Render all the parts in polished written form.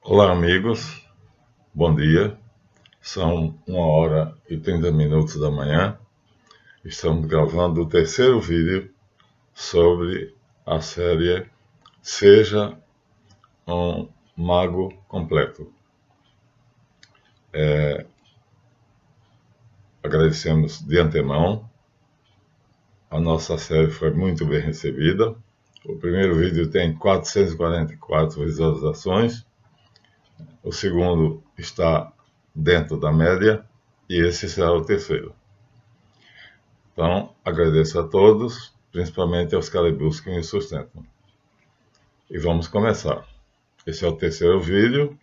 Olá, amigos, bom dia. São 1h30 da manhã. Estamos gravando o terceiro vídeo sobre a série Seja um Mago Completo. Agradecemos de antemão. A nossa série foi muito bem recebida. O primeiro vídeo tem 444 visualizações. O segundo está dentro da média e esse será o terceiro. Então, agradeço a todos, principalmente aos calibus que me sustentam. E vamos começar. Esse é o terceiro vídeo,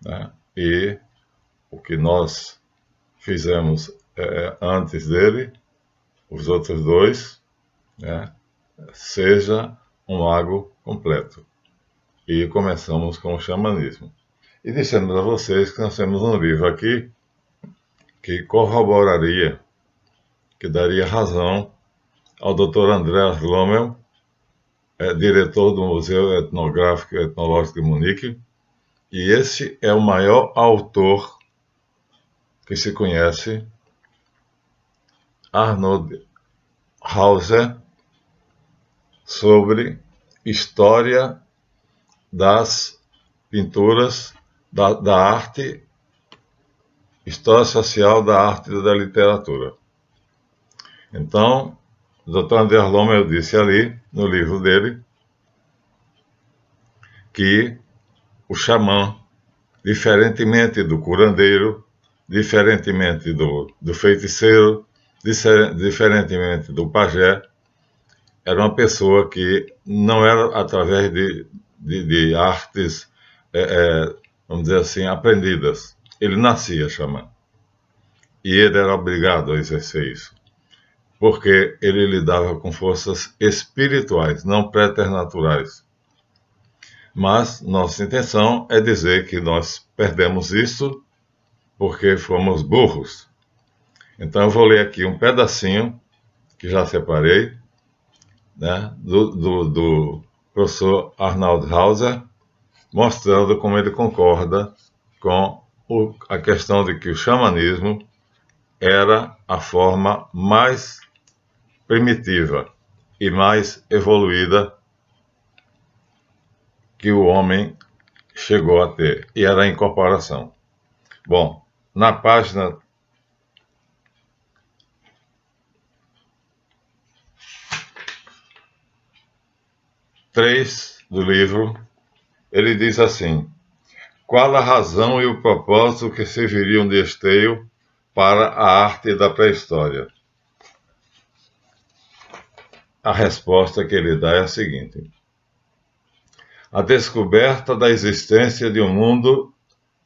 né? E o que nós fizemos antes dele, os outros dois, né? Seja um mago completo. E começamos com o xamanismo. E dissemos a vocês que nós temos um livro aqui que corroboraria, que daria razão ao Dr. Andreas Lommel, diretor do Museu Etnográfico e Etnológico de Munique, e esse é o maior autor que se conhece, Arnold Hauser, sobre história das pinturas, da arte, história social da arte e da literatura. Então, o Dr. Andreas Lommel disse ali, no livro dele, que o xamã, diferentemente do curandeiro, diferentemente do feiticeiro, diferentemente do pajé, era uma pessoa que não era através de artes, vamos dizer assim, aprendidas. Ele nascia xamã. E ele era obrigado a exercer isso, porque ele lidava com forças espirituais, não preternaturais. Mas nossa intenção é dizer que nós perdemos isso porque fomos burros. Então eu vou ler aqui um pedacinho, que já separei, né, do professor Arnold Hauser, mostrando como ele concorda com a questão de que o xamanismo era a forma mais primitiva e mais evoluída que o homem chegou a ter, e era a incorporação. Bom, na página 3 do livro, ele diz assim: qual a razão e o propósito que serviriam de esteio para a arte da pré-história? A resposta que ele dá é a seguinte: a descoberta da existência de um mundo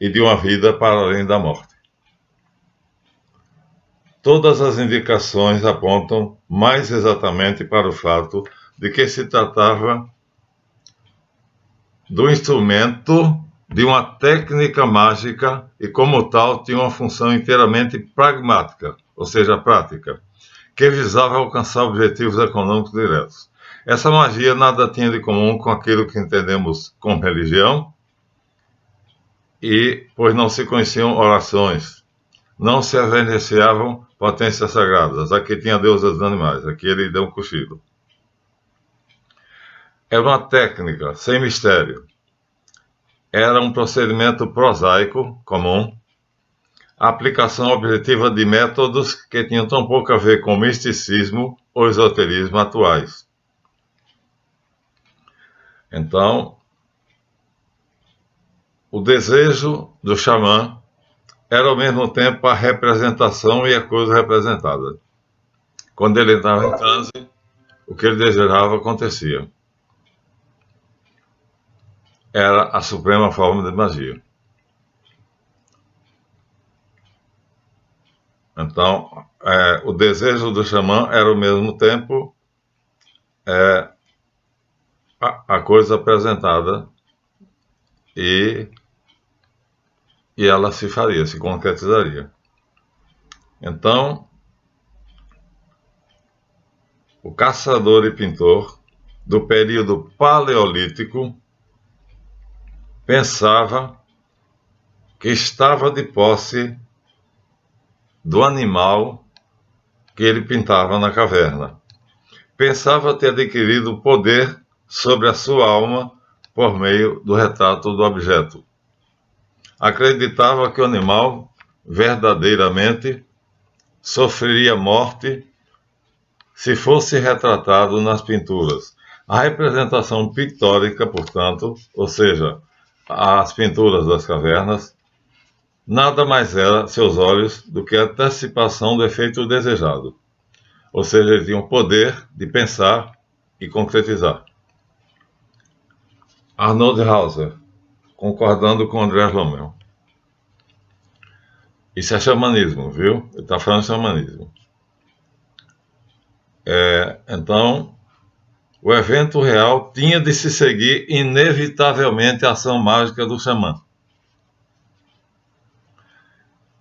e de uma vida para além da morte. Todas as indicações apontam mais exatamente para o fato de que se tratava do instrumento de uma técnica mágica e, como tal, tinha uma função inteiramente pragmática, ou seja, prática, que visava alcançar objetivos econômicos diretos. Essa magia nada tinha de comum com aquilo que entendemos como religião, e pois não se conheciam orações, não se reverenciavam potências sagradas. Aqui tinha deusas dos animais, aqui ele deu um cochilo. Era uma técnica sem mistério. Era um procedimento prosaico, comum, a aplicação objetiva de métodos que tinham tão pouco a ver com o misticismo ou esoterismo atuais. Então, o desejo do xamã era ao mesmo tempo a representação e a coisa representada. Quando ele entrava em transe, o que ele desejava acontecia. Era a suprema forma de magia. Então, o desejo do xamã era ao mesmo tempo a coisa apresentada e ela se faria, se concretizaria. Então, o caçador e pintor do período paleolítico pensava que estava de posse do animal que ele pintava na caverna. Pensava ter adquirido poder sobre a sua alma por meio do retrato do objeto. Acreditava que o animal verdadeiramente sofreria morte se fosse retratado nas pinturas. A representação pictórica, portanto, ou seja, as pinturas das cavernas, nada mais era, seus olhos, do que a antecipação do efeito desejado. Ou seja, ele tinha o poder de pensar e concretizar. Arnold Hauser, concordando com André Rommel. Isso é xamanismo, viu? Ele está falando de xamanismo. Então, o evento real tinha de se seguir inevitavelmente a ação mágica do xamã.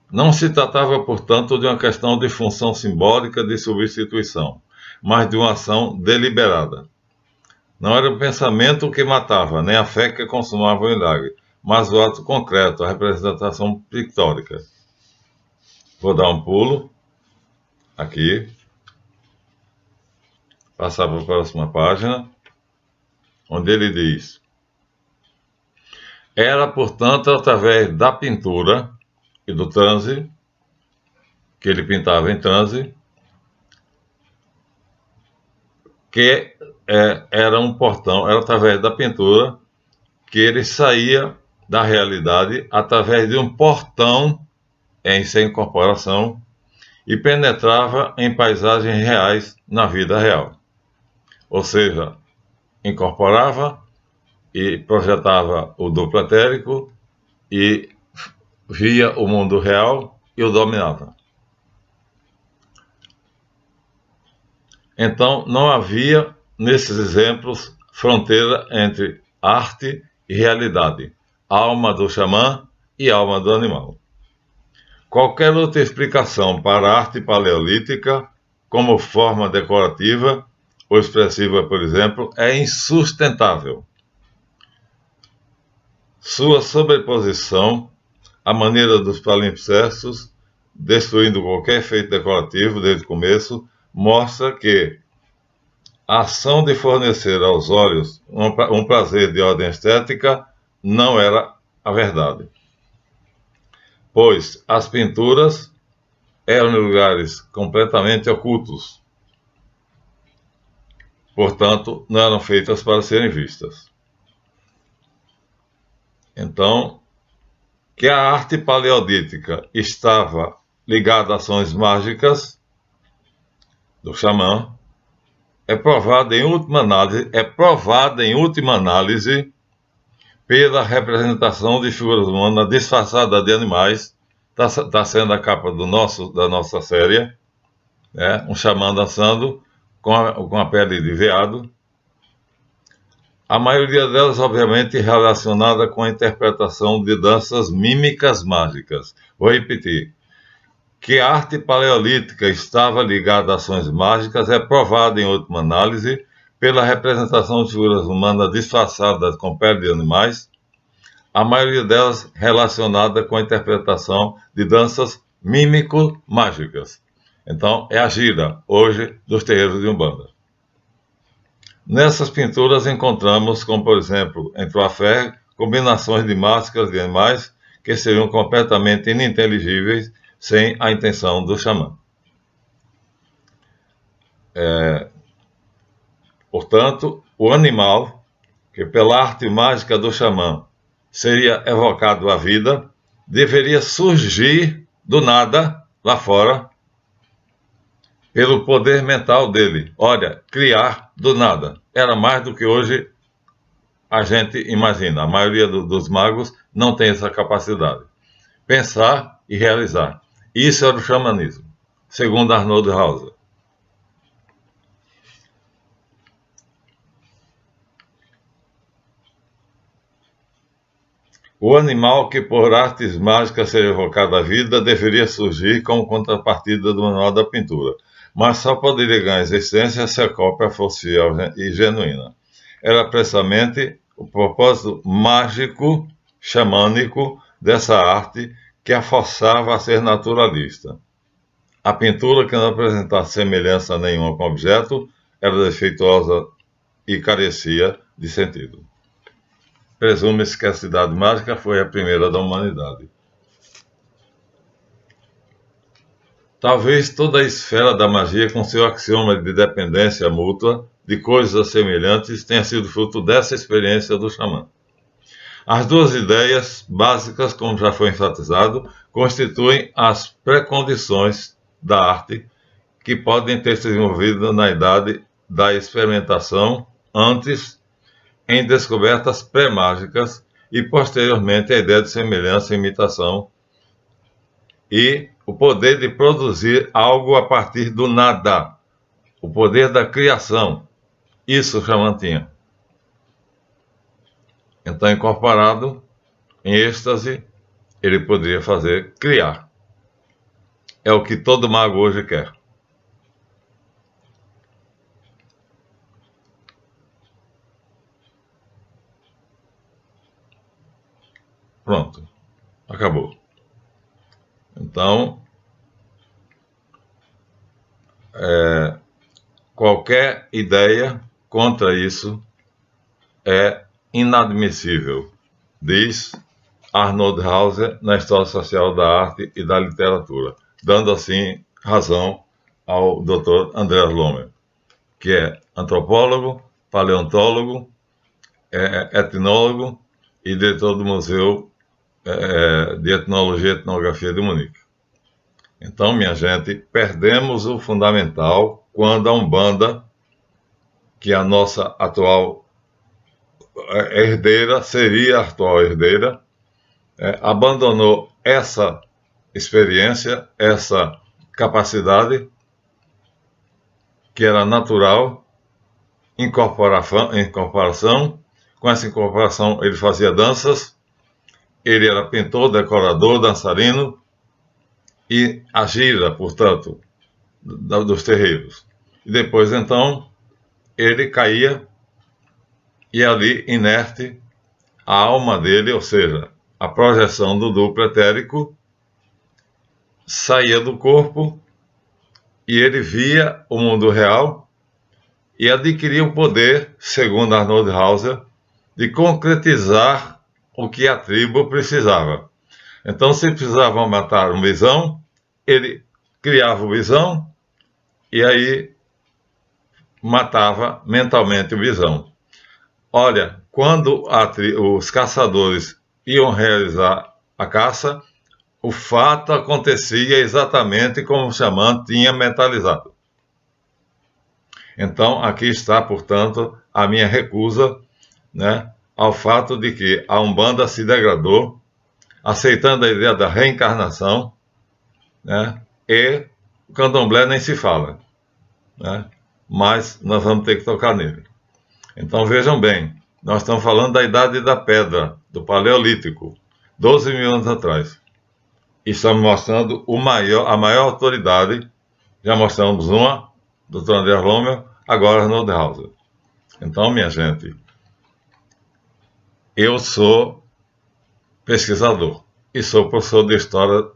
Não se tratava, portanto, de uma questão de função simbólica de substituição, mas de uma ação deliberada. Não era o pensamento que matava, nem a fé que consumava o milagre, mas o ato concreto, a representação pictórica. Vou dar um pulo aqui, passar para a próxima página, onde ele diz: era, portanto, através da pintura e do transe, que ele pintava em transe, que era um portão, era através da pintura que ele saía da realidade através de um portão em sua incorporação e penetrava em paisagens reais na vida real. Ou seja, incorporava e projetava o duplo etérico e via o mundo real e o dominava. Então, não havia, nesses exemplos, fronteira entre arte e realidade, alma do xamã e alma do animal. Qualquer outra explicação para a arte paleolítica, como forma decorativa ou expressiva, por exemplo, é insustentável. Sua sobreposição à maneira dos palimpsestos, destruindo qualquer efeito decorativo desde o começo, mostra que a ação de fornecer aos olhos um prazer de ordem estética não era a verdade, pois as pinturas eram em lugares completamente ocultos, portanto, não eram feitas para serem vistas. Então, que a arte paleolítica estava ligada a ações mágicas do xamã é provada em última análise pela representação de figuras humanas disfarçadas de animais. Está sendo a capa da nossa série, né? Um xamã dançando com a pele de veado. A maioria delas, obviamente, relacionada com a interpretação de danças mímicas mágicas. Vou repetir. Que a arte paleolítica estava ligada a ações mágicas é provada, em última análise, pela representação de figuras humanas disfarçadas com pele de animais, a maioria delas relacionada com a interpretação de danças mímico-mágicas. Então, é a gira, hoje, dos terreiros de Umbanda. Nessas pinturas encontramos, como por exemplo, em Troafé, combinações de máscaras de animais que seriam completamente ininteligíveis sem a intenção do xamã. Portanto, o animal, que pela arte mágica do xamã seria evocado à vida, deveria surgir do nada, lá fora, pelo poder mental dele. Olha, criar do nada. Era mais do que hoje a gente imagina. A maioria dos magos não tem essa capacidade. Pensar e realizar. Isso era o xamanismo, segundo Arnold Hauser. O animal que por artes mágicas seja evocado à vida deveria surgir como contrapartida do manual da pintura, mas só poderia ganhar existência se a cópia fosse fiel e genuína. Era precisamente o propósito mágico xamânico dessa arte que a forçava a ser naturalista. A pintura, que não apresentasse semelhança nenhuma com o objeto, era defeituosa e carecia de sentido. Presume-se que a cidade mágica foi a primeira da humanidade. Talvez toda a esfera da magia, com seu axioma de dependência mútua de coisas semelhantes, tenha sido fruto dessa experiência do xamã. As duas ideias básicas, como já foi enfatizado, constituem as precondições da arte que podem ter se desenvolvido na idade da experimentação, antes em descobertas pré-mágicas e posteriormente a ideia de semelhança e imitação e o poder de produzir algo a partir do nada, o poder da criação. Isso o xamã tinha. Então, incorporado em êxtase, ele poderia fazer criar. É o que todo mago hoje quer. Pronto. Acabou. Então, qualquer ideia contra isso é inadmissível, diz Arnold Hauser na História Social da Arte e da Literatura, dando assim razão ao Dr. Andreas Lommel, que é antropólogo, paleontólogo, etnólogo e diretor do Museu de Etnologia e Etnografia de Munique. Então, minha gente, perdemos o fundamental quando a Umbanda, que é a nossa atual herdeira, seria a atual herdeira, abandonou essa experiência, essa capacidade, que era natural, incorporação. Com essa incorporação ele fazia danças, ele era pintor, decorador, dançarino e a gira, portanto, dos terreiros. E depois, então, ele caía e ali, inerte, a alma dele, ou seja, a projeção do duplo etérico, saía do corpo e ele via o mundo real e adquiria o poder, segundo Arnold Hauser, de concretizar o que a tribo precisava. Então, se precisava matar um bisão, ele criava o bisão e aí matava mentalmente o bisão. Olha, quando os caçadores iam realizar a caça, o fato acontecia exatamente como o xamã tinha mentalizado. Então, aqui está, portanto, a minha recusa, ao fato de que a Umbanda se degradou, aceitando a ideia da reencarnação, e o candomblé nem se fala, mas nós vamos ter que tocar nele. Então vejam bem, nós estamos falando da Idade da Pedra, do Paleolítico, 12 mil anos atrás. E estamos mostrando a maior autoridade, já mostramos uma, Dr. Andreas Lommel, agora Arnold Hauser. Então, minha gente, eu sou pesquisador e sou professor de História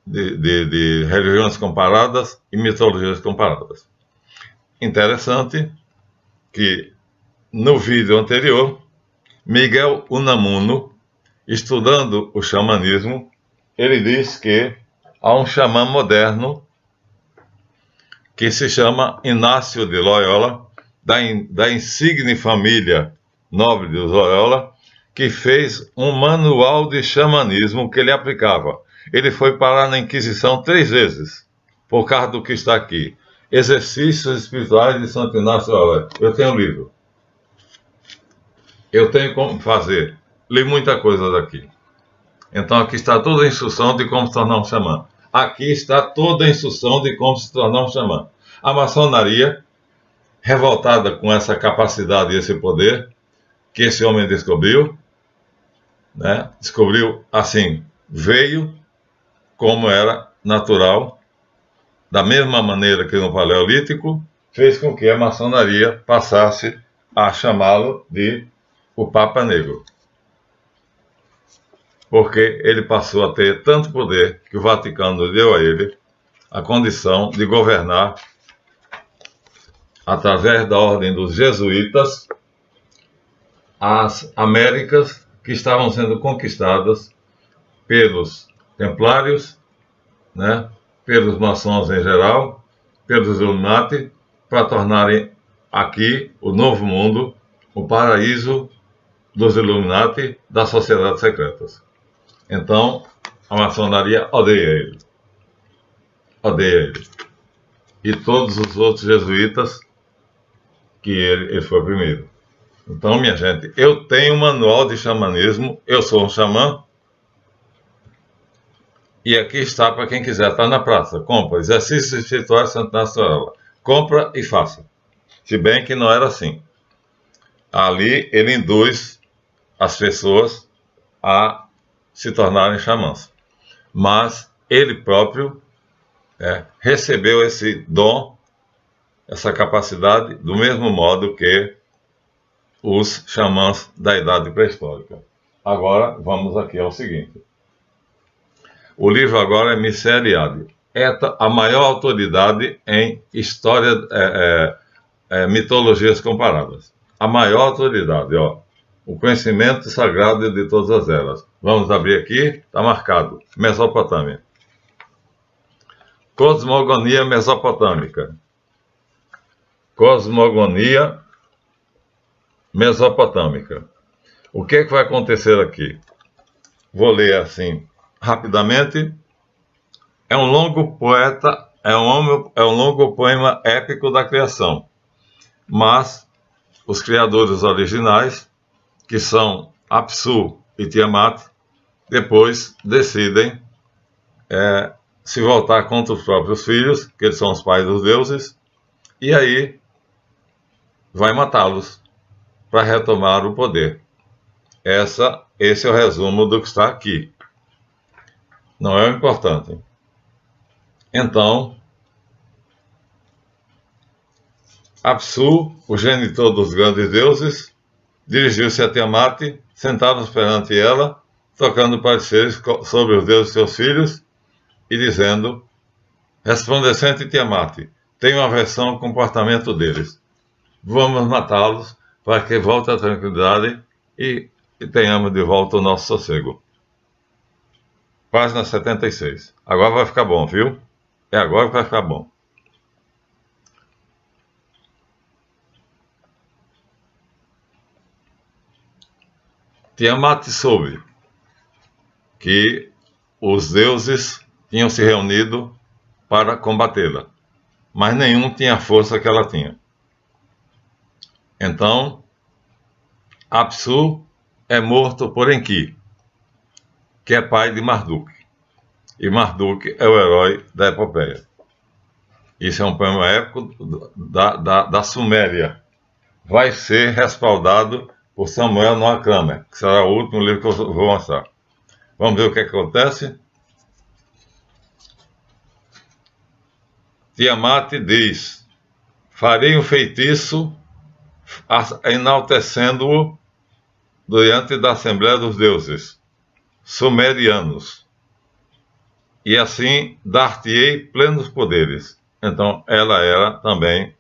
de religiões comparadas e mitologias comparadas. Interessante que no vídeo anterior, Miguel Unamuno, estudando o xamanismo, ele diz que há um xamã moderno que se chama Inácio de Loyola, da insigne família nobre de Loyola, que fez um manual de xamanismo que ele aplicava. Ele foi parar na Inquisição 3 vezes, por causa do que está aqui. Exercícios Espirituais de Santo Inácio de Loyola. Eu tenho um livro. Eu tenho como fazer. Li muita coisa daqui. Então aqui está toda a instrução de como se tornar um xamã. Aqui está toda a instrução de como se tornar um xamã. A maçonaria, revoltada com essa capacidade e esse poder que esse homem descobriu, descobriu assim, veio como era natural, da mesma maneira que no Paleolítico, fez com que a maçonaria passasse a chamá-lo de o Papa Negro. porque ele passou a ter tanto poder que o Vaticano deu a ele a condição de governar através da ordem dos jesuítas as Américas que estavam sendo conquistadas pelos templários, né, pelos maçons em geral, pelos Illuminati, para tornarem aqui o Novo Mundo o paraíso dos Illuminati, das sociedades secretas. Então, a maçonaria odeia ele. Odeia ele. E todos os outros jesuítas que ele foi o primeiro. Então, minha gente, eu tenho um manual de xamanismo, eu sou um xamã, e aqui está para quem quiser, está na praça, compra, Exercícios Espirituais Santa Sorella, compra e faça. Se bem que não era assim. Ali ele induz as pessoas a se tornarem xamãs. Mas ele próprio recebeu esse dom, essa capacidade, do mesmo modo que os xamãs da Idade Pré-Histórica. Agora, vamos aqui ao seguinte. O livro agora é Misseriade. É a maior autoridade em história, mitologias comparadas. A maior autoridade, ó. O conhecimento sagrado de todas as eras. Vamos abrir aqui, está marcado. Mesopotâmia. Cosmogonia mesopotâmica. Cosmogonia mesopotâmica. O que vai acontecer aqui? Vou ler assim rapidamente. É um longo poeta, é um longo poema épico da criação. Mas os criadores originais, que são Apsu e Tiamat, depois decidem se voltar contra os próprios filhos, que eles são os pais dos deuses, e aí vai matá-los para retomar o poder. Esse é o resumo do que está aqui. Não é o importante. Então, Apsu, o genitor dos grandes deuses, dirigiu-se a Tiamat, sentados perante ela, tocando pareceres sobre os deuses seus filhos, e dizendo, resplandecente Tiamat, tenho aversão ao comportamento deles. Vamos matá-los para que volte a tranquilidade e tenhamos de volta o nosso sossego. Página 76. Agora vai ficar bom, viu? É agora que vai ficar bom. Tiamat soube que os deuses tinham se reunido para combatê-la, mas nenhum tinha a força que ela tinha. Então, Apsu é morto por Enki, que é pai de Marduk. E Marduk é o herói da epopeia. Isso é um poema épico da Suméria. Vai ser respaldado por Samuel Noah Kramer, que será o último livro que eu vou mostrar. Vamos ver o que acontece. Tiamat diz, farei um feitiço enaltecendo-o diante da Assembleia dos Deuses Sumerianos, e assim dar-te-ei plenos poderes. Então, ela era também,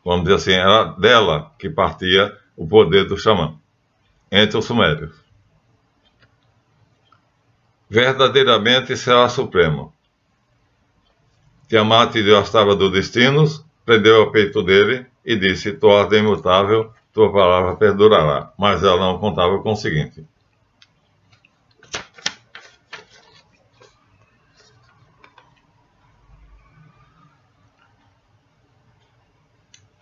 vamos dizer assim, era dela que partia o poder do xamã, entre os sumérios. Verdadeiramente será supremo. Tiamat deu as tábuas dos destinos, prendeu ao peito dele e disse, tua ordem imutável, tua palavra perdurará. Mas ela não contava com o seguinte.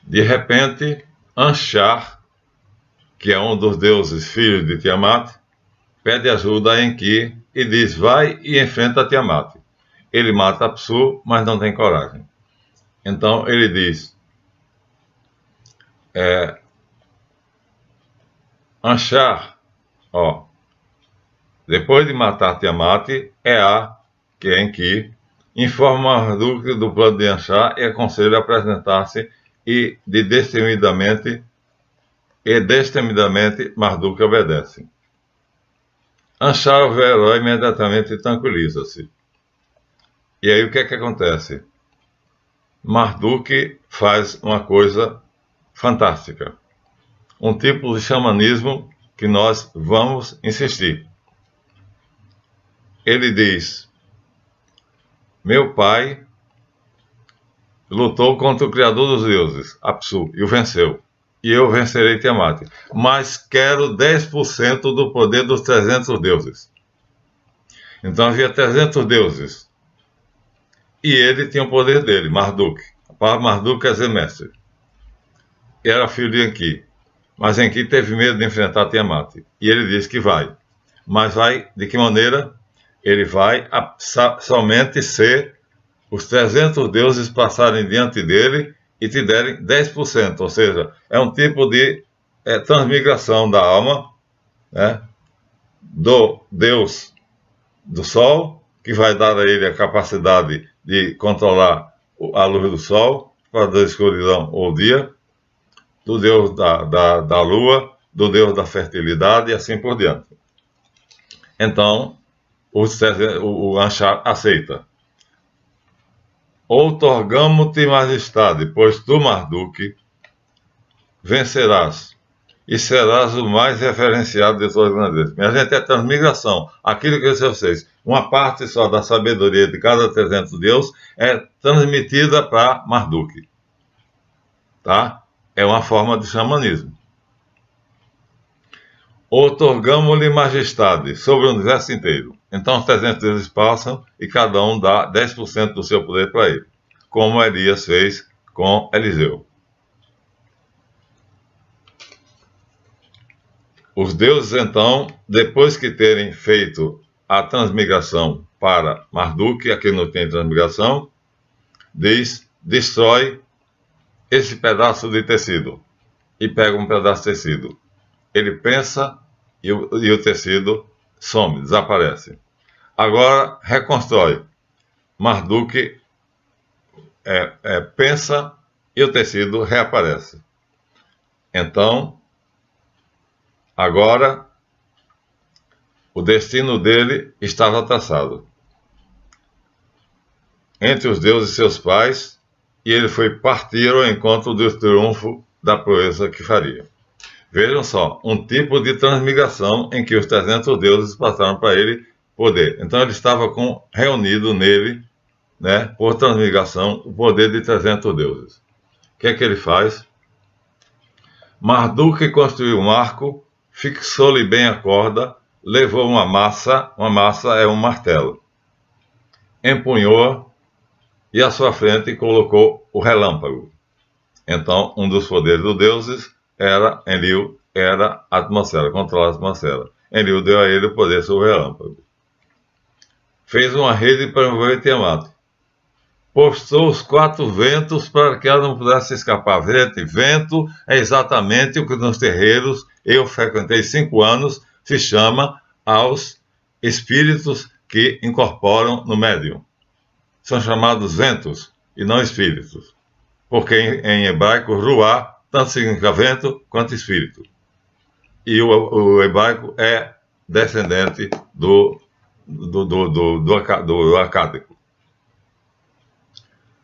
De repente, Anshar, que é um dos deuses filhos de Tiamat, pede ajuda a Enki e diz, vai e enfrenta Tiamat. Ele mata Apsu, mas não tem coragem. Então ele diz, Anshar, depois de matar Tiamat, que é Enki, informa Marduk do plano de Anshar e aconselha a apresentar-se e destemidamente Marduk obedece. Anshar, o herói, imediatamente tranquiliza-se. E aí o que é que acontece? Marduk faz uma coisa fantástica. Um tipo de xamanismo que nós vamos insistir. Ele diz: meu pai lutou contra o Criador dos deuses, Apsu, e o venceu. E eu vencerei Tiamat. Mas quero 10% do poder dos 300 deuses. Então havia 300 deuses. E ele tinha o poder dele, Marduk. Marduk quer dizer mestre. Era filho de Enki. Mas Enki teve medo de enfrentar Tiamat. E ele disse que vai. Mas vai de que maneira? Ele vai somente ser os 300 deuses passarem diante dele e te derem 10%, ou seja, é um tipo de transmigração da alma, né, do Deus do Sol, que vai dar a ele a capacidade de controlar a luz do Sol, para da escuridão ou dia, do Deus da Lua, do Deus da fertilidade e assim por diante. Então, o Anshar aceita. Outorgamo-te majestade, pois tu, Marduk, vencerás e serás o mais referenciado de todas as grandezas. Minha gente, é transmigração. Aquilo que eu disse a vocês, uma parte só da sabedoria de cada 300 deuses é transmitida para Marduk. Tá? É uma forma de xamanismo. Outorgamo-lhe majestade sobre o universo inteiro. Então os 300 deuses passam e cada um dá 10% do seu poder para ele, como Elias fez com Eliseu. Os deuses, então, depois que terem feito a transmigração para Marduk, aqui não tem transmigração, diz: destrói esse pedaço de tecido. E pega um pedaço de tecido. Ele pensa e o tecido some, desaparece. Agora reconstrói. Marduk pensa e o tecido reaparece. Então, agora o destino dele estava traçado entre os deuses e seus pais, e ele foi partir ao encontro do triunfo da proeza que faria. Vejam só, um tipo de transmigração em que os 300 deuses passaram para ele poder. Então ele estava reunido nele, né, por transmigração, o poder de 300 deuses. O que é que ele faz? Marduk construiu um arco, fixou-lhe bem a corda, levou uma massa é um martelo, empunhou-a e à sua frente colocou o relâmpago. Então, um dos poderes dos deuses era a atmosfera, controlar a atmosfera. Enlil deu a ele o poder sobre o relâmpago. Fez uma rede para envolver Tiamat. Postou os 4 ventos para que ela não pudesse escapar. Vento é exatamente o que nos terreiros, eu frequentei 5 anos, se chama aos espíritos que incorporam no médium. São chamados ventos e não espíritos. Porque em hebraico, ruá, tanto significa vento quanto espírito. E o hebraico é descendente do acádico.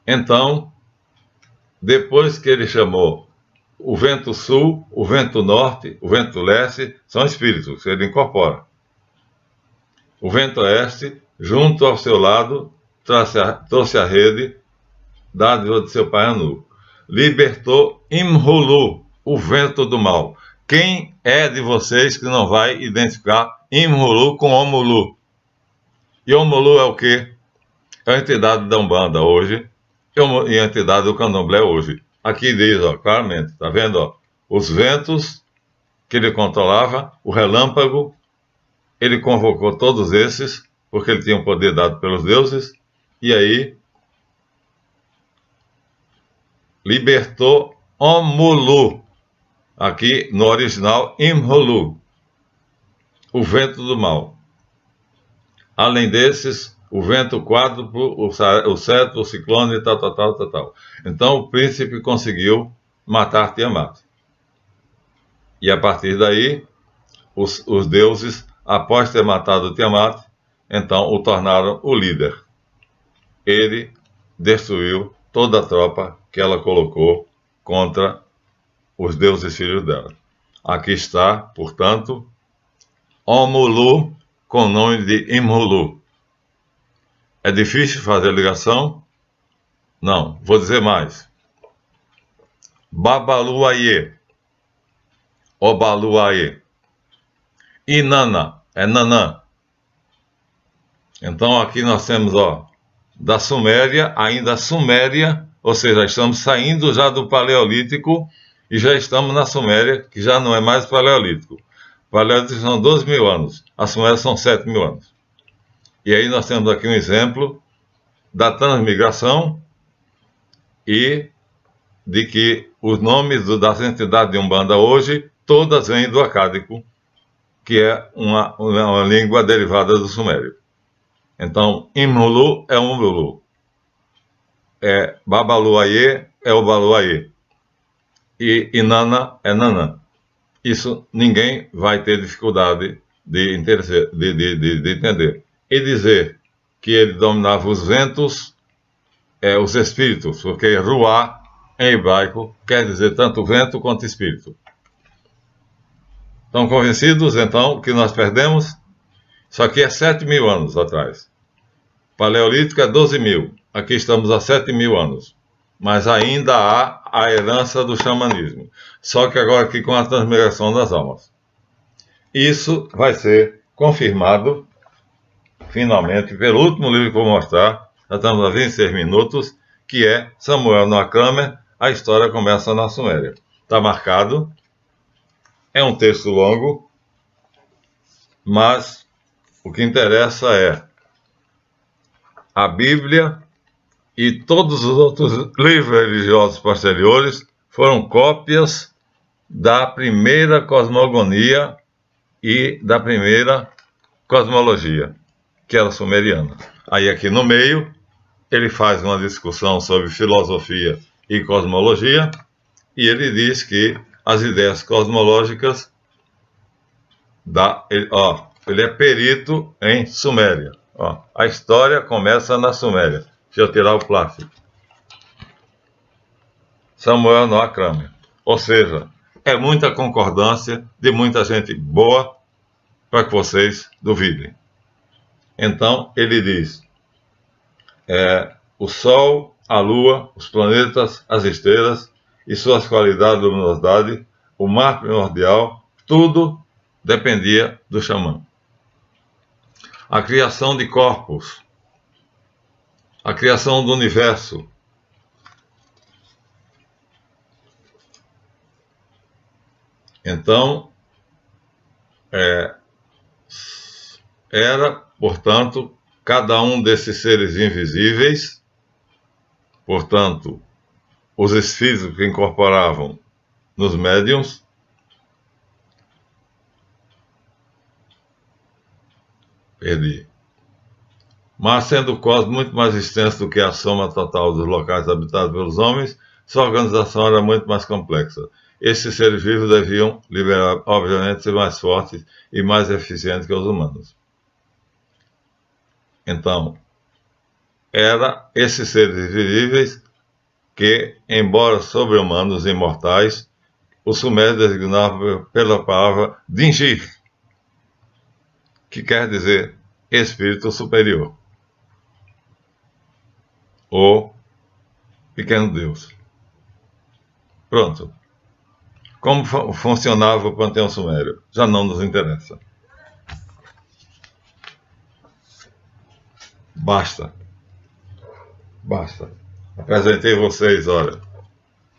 Então, depois que ele chamou o vento sul, o vento norte, o vento leste, são espíritos que ele incorpora. O vento oeste, junto ao seu lado, trouxe a rede dádiva de seu pai Anu. Libertou Imhulu, o vento do mal. Quem é de vocês que não vai identificar Imhulu com Omulu? E Omulu é o quê? É a entidade da Umbanda hoje e a entidade do Candomblé hoje. Aqui diz, ó, claramente, tá vendo? Ó, os ventos que ele controlava, o relâmpago, ele convocou todos esses, porque ele tinha um poder dado pelos deuses, e aí libertou Omulu, aqui no original Imholu, o vento do mal. Além desses, o vento quádruplo, o cetro, o ciclone, tal. Então o príncipe conseguiu matar Tiamat. E a partir daí, os deuses após ter matado Tiamat, então o tornaram o líder. Ele destruiu toda a tropa que ela colocou contra os deuses filhos dela. Aqui está, portanto, Omulu com o nome de Imhulu. É difícil fazer ligação? Não, vou dizer mais. Babaluaie, Obaluaie. Inanna, é Nanã. Então aqui nós temos, da Suméria, ainda Suméria, ou seja, estamos saindo já do Paleolítico e já estamos na Suméria, que já não é mais Paleolítico. Paleolítico são 12.000 anos, a Suméria são 7.000 anos. E aí nós temos aqui um exemplo da transmigração e de que os nomes das entidades de Umbanda hoje, todas vêm do acádico, que é uma língua derivada do sumério. Então, Imhulu é Umhulu, Babaluaie é Obaluaie, e Inanna é Nanã. Isso ninguém vai ter dificuldade de entender. E dizer que ele dominava os ventos, os espíritos, porque Ruá, em hebraico, quer dizer tanto vento quanto espírito. Estão convencidos, então, que nós perdemos? Isso aqui é 7.000 anos atrás. Paleolítico é 12.000. Aqui estamos há 7.000 anos. Mas ainda há a herança do xamanismo. Só que agora aqui com a transmigração das almas. Isso vai ser confirmado, finalmente, pelo último livro que eu vou mostrar. Já estamos a 26 minutos, que é Samuel Noah Kramer. A história começa na Suméria. Está marcado. É um texto longo, mas o que interessa é a Bíblia e todos os outros livros religiosos posteriores foram cópias da primeira cosmogonia e da primeira cosmologia, que era sumeriana. Aí aqui no meio, ele faz uma discussão sobre filosofia e cosmologia, e ele diz que as ideias cosmológicas ele é perito em Suméria. A história começa na Suméria. Deixa eu tirar o plástico. Samuel Noah Kramer. Ou seja, é muita concordância de muita gente boa para que vocês duvidem. Então, ele diz, o Sol, a Lua, os planetas, as estrelas e suas qualidades de luminosidade, o mar primordial, tudo dependia do xamã. A criação de corpos, a criação do universo, então, era, portanto, cada um desses seres invisíveis, portanto, os espíritos que incorporavam nos médiuns, mas sendo o cosmos muito mais extenso do que a soma total dos locais habitados pelos homens, sua organização era muito mais complexa. Esses seres vivos deviam, obviamente, ser mais fortes e mais eficientes que os humanos. Então, era esses seres invisíveis que, embora sobre-humanos e imortais, os sumérios designavam pela palavra Dingir, que quer dizer espírito superior, ou pequeno Deus. Pronto. Como funcionava o panteão sumério? Já não nos interessa. Basta. Apresentei vocês, olha,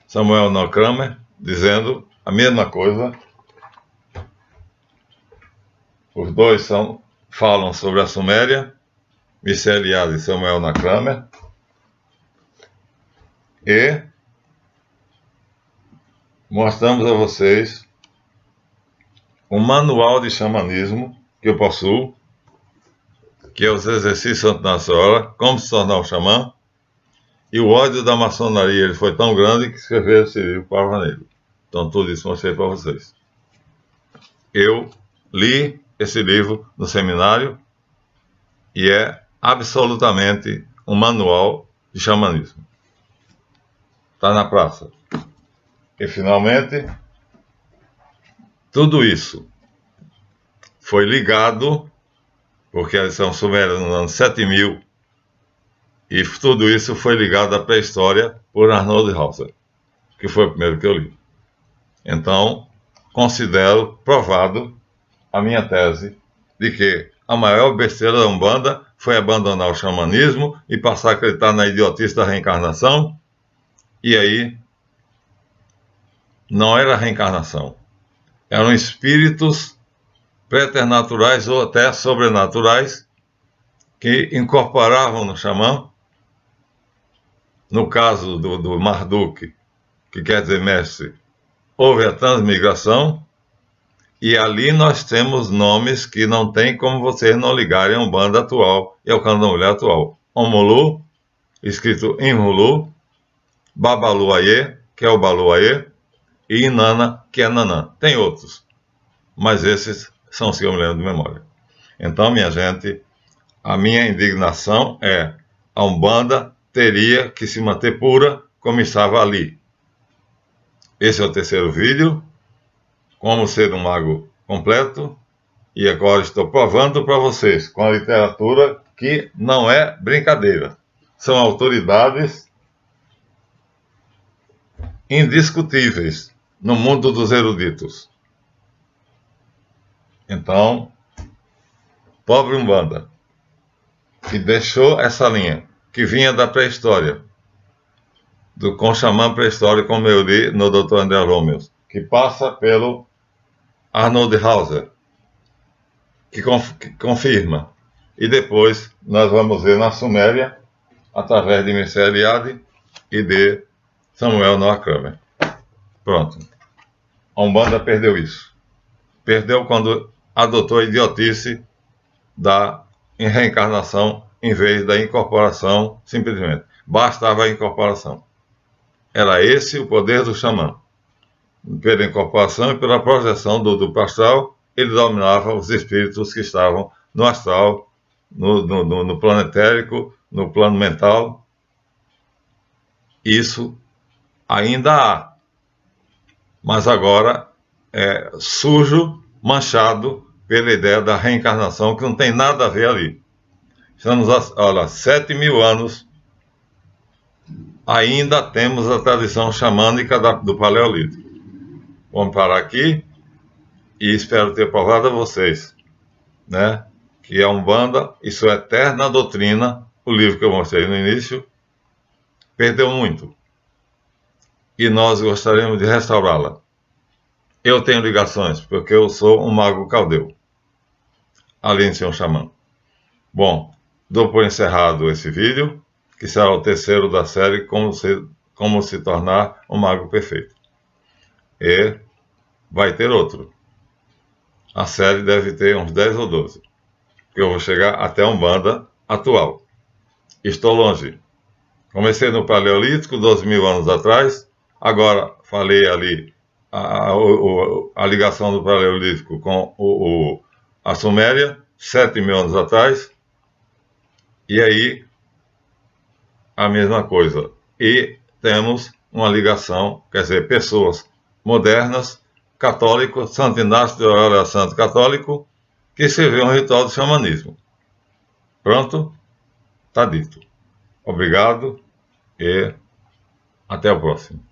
Samuel Noah Kramer, dizendo a mesma coisa. Os dois falam sobre a Suméria, Michel Eliade e Samuel Noah Kramer. E mostramos a vocês um manual de xamanismo que eu possuo, que é os exercícios antinassola, como se tornar um xamã, e o ódio da maçonaria ele foi tão grande que escreveram esse livro para o Negro. Então tudo isso mostrei para vocês. Eu li esse livro no seminário e é absolutamente um manual de xamanismo. Está na praça. E, finalmente, tudo isso foi ligado, porque eles são sumérios no ano 7000, e tudo isso foi ligado à pré-história por Arnold Hauser, que foi o primeiro que eu li. Então, considero provado a minha tese de que a maior besteira da Umbanda foi abandonar o xamanismo e passar a acreditar na idiotice da reencarnação, e aí não era reencarnação, eram espíritos preternaturais ou até sobrenaturais que incorporavam no xamã. No caso do Marduk, que quer dizer mestre, houve a transmigração, e ali nós temos nomes que não tem como vocês não ligarem a Umbanda atual e ao candomblé atual. Omulu, escrito Imhulu, Babaluayê, que é o Baluayê, e Inanna, que é Nanã. Tem outros, mas esses são os que eu me lembro de memória. Então, minha gente, a minha indignação é: a Umbanda teria que se manter pura como estava ali. Esse é o terceiro vídeo, como ser um mago completo, e agora estou provando para vocês com a literatura que não é brincadeira. São autoridades indiscutíveis no mundo dos eruditos. Então, pobre Umbanda, que deixou essa linha, que vinha da pré-história, com xamã pré-histórico, como eu li no Dr. André Romeus, que passa pelo Arnold Hauser, que confirma. E depois nós vamos ver na Suméria, através de Mircea Eliade e de Samuel Noah Kramer. Pronto. A Umbanda perdeu isso. Perdeu quando adotou a idiotice da reencarnação em vez da incorporação, simplesmente. Bastava a incorporação. Era esse o poder do xamã. Pela incorporação e pela projeção do duplo astral, ele dominava os espíritos que estavam no astral, no plano etérico, no plano mental. Isso ainda há, mas agora é sujo, manchado pela ideia da reencarnação, que não tem nada a ver ali. Estamos, olha, 7.000 anos, ainda temos a tradição xamânica do Paleolítico. Vamos parar aqui e espero ter provado a vocês, né, que a Umbanda e sua eterna doutrina, o livro que eu mostrei no início, perdeu muito. E nós gostaríamos de restaurá-la. Eu tenho ligações, porque eu sou um mago caldeu, além de ser um xamã. Bom, dou por encerrado esse vídeo, que será o terceiro da série Como se tornar um mago perfeito. E vai ter outro. A série deve ter uns 10 ou 12, porque eu vou chegar até a Umbanda atual. Estou longe. Comecei no Paleolítico, 12.000 anos atrás. Agora falei ali a ligação do Paleolítico com a Suméria, 7.000 anos atrás. E aí, a mesma coisa. E temos uma ligação, quer dizer, pessoas modernas, católicos, Santo Inácio de Loyola Santo Católico, que escreveu um ritual do xamanismo. Pronto? Está dito. Obrigado e até o próximo.